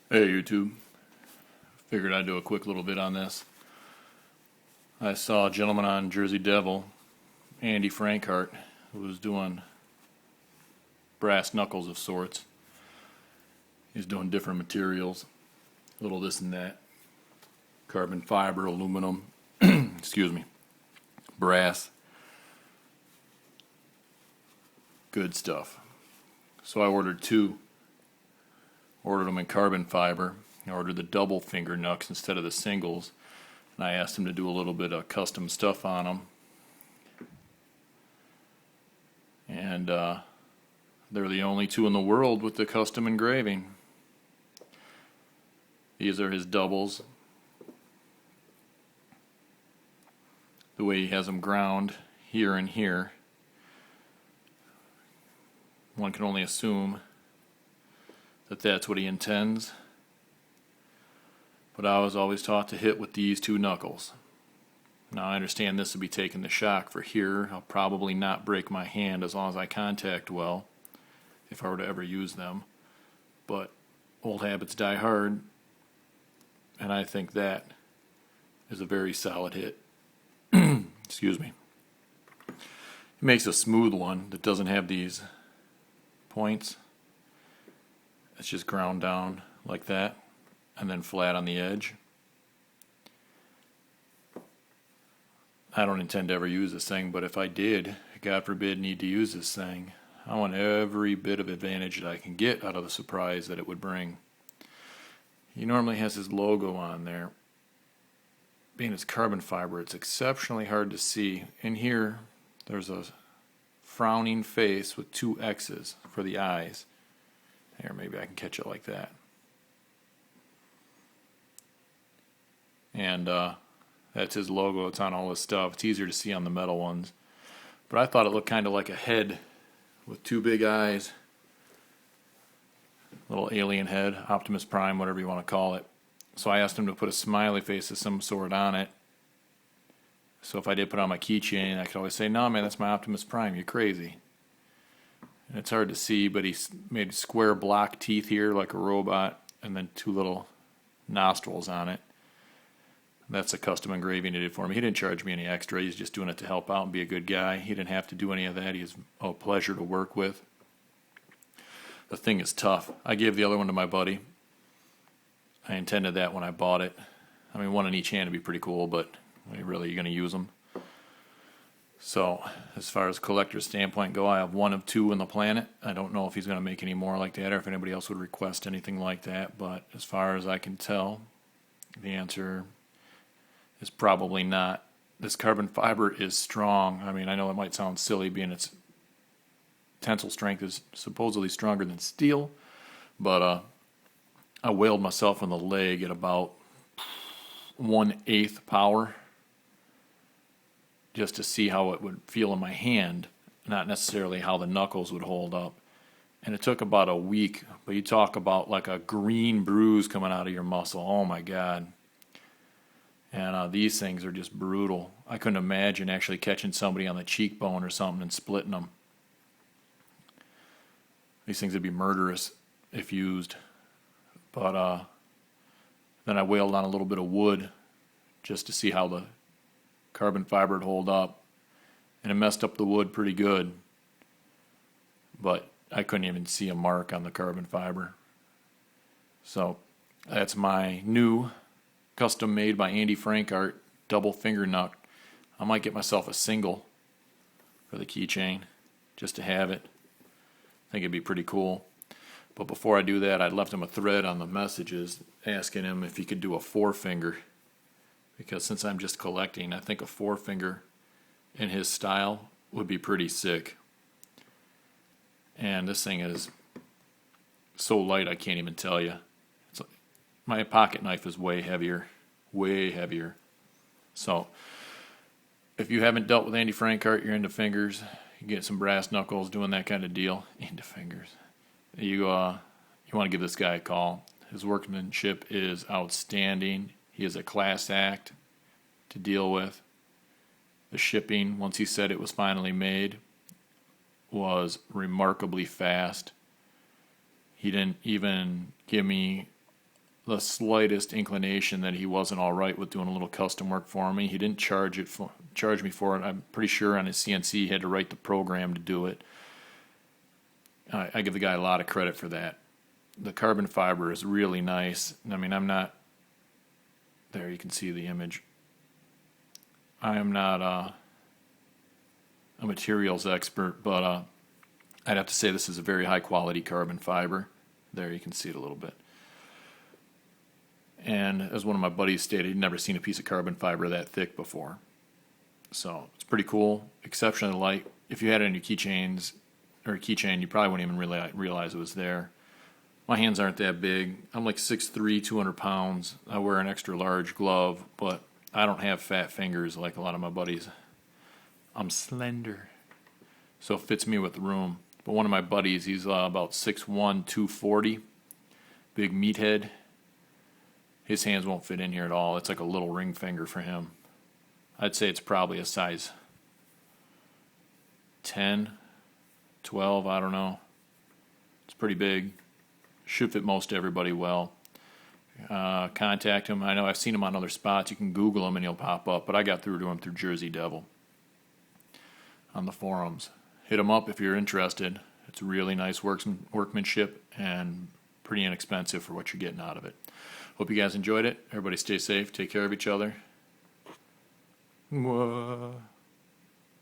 Hey YouTube, figured I'd do a quick little bit on this. I saw a gentleman on Jersey Devil, AFrankart, who was doing brass knuckles of sorts. He's doing different materials, a little this and that. Carbon fiber, aluminum, excuse me, brass. Good stuff. So I ordered two. Ordered them in carbon fiber. I ordered the double finger knucks instead of the singles. And I asked him to do a little bit of custom stuff on them. And they're the only two in the world with the custom engraving. These are his doubles. The way he has them ground here and here. One can only assume that that's what he intends. But I was always taught to hit with these two knuckles. Now I understand this would be taking the shock for here. I'll probably not break my hand as long as I contact well, if I were to ever use them. But old habits die hard, and I think that is a very solid hit. Excuse me. It makes a smooth one that doesn't have these points. It's just ground down like that and then flat on the edge. I don't intend to ever use this thing, but if I did, God forbid, need to use this thing, I want every bit of advantage that I can get out of the surprise that it would bring. He normally has his logo on there. Being it's carbon fiber, it's exceptionally hard to see. In here, there's a frowning face with two X's for the eyes. Here, maybe I can catch it like that. And that's his logo. It's on all this stuff. It's easier to see on the metal ones. But I thought it looked kind of like a head with two big eyes. Little alien head, Optimus Prime, whatever you want to call it. So I asked him to put a smiley face of some sort on it. So if I did put on my keychain, I could always say, "No, man, that's my Optimus Prime. You're crazy." And it's hard to see, but he made square block teeth here like a robot, and then two little nostrils on it. That's a custom engraving he did for me. He didn't charge me any extra. He's just doing it to help out and be a good guy. He didn't have to do any of that. He's a pleasure to work with. The thing is tough. I gave the other one to my buddy. I intended that when I bought it. I mean, one in each hand would be pretty cool, but really, you're going to use them. So, as far as collector's standpoint go, I have one of two in the planet. I don't know if he's going to make any more like that or if anybody else would request anything like that, but as far as I can tell, the answer is probably not. This carbon fiber is strong. I mean, I know it might sound silly being its tensile strength is supposedly stronger than steel, but I whaled myself in the leg at about 1/8 power, just to see how it would feel in my hand, not necessarily how the knuckles would hold up. And it took about a week, but you talk about like a green bruise coming out of your muscle. Oh my God. And these things are just brutal. I couldn't imagine actually catching somebody on the cheekbone or something and splitting them. These things would be murderous if used. But then I whaled on a little bit of wood just to see how the carbon fiber would hold up, and it messed up the wood pretty good, but I couldn't even see a mark on the carbon fiber. So that's my new custom made by AFrankart double finger nut. I might get myself a single for the keychain just to have it. I think it'd be pretty cool. But before I do that, I left him a thread on the messages asking him if he could do a four-finger. Because since I'm just collecting, I think a four-finger in his style would be pretty sick. And this thing is so light I can't even tell you. My pocket knife is way heavier. Way heavier. So, if you haven't dealt with AFrankart, you're into fingers, you get some brass knuckles, doing that kind of deal, into fingers. You want to give this guy a call. His workmanship is outstanding. He is a class act to deal with. The shipping, once he said it was finally made, was remarkably fast. He didn't even give me the slightest inclination that he wasn't all right with doing a little custom work for me. He didn't charge me for it. I'm pretty sure on his CNC he had to write the program to do it. I give the guy a lot of credit for that. The carbon fiber is really nice. I mean, I'm not, there you can see the image. I am not a materials expert, but I'd have to say this is a very high quality carbon fiber. There you can see it a little bit. And as one of my buddies stated, he'd never seen a piece of carbon fiber that thick before. So it's pretty cool, exceptionally light. If you had it on your keychains or a keychain, you probably wouldn't even really realize it was there. My hands aren't that big. I'm like 6'3", 200 pounds. I wear an extra large glove, but I don't have fat fingers like a lot of my buddies. I'm slender, so it fits me with the room. But one of my buddies, he's about 6'1", 240, big meathead. His hands won't fit in here at all. It's like a little ring finger for him. I'd say it's probably a size 10, 12, I don't know. It's pretty big. Should fit most everybody well. Contact him. I know I've seen him on other spots. You can Google him and he'll pop up, but I got through to him through Jersey Devil on the forums. Hit him up if you're interested. It's really nice workmanship and pretty inexpensive for what you're getting out of it. Hope you guys enjoyed it. Everybody stay safe. Take care of each other. Mwah.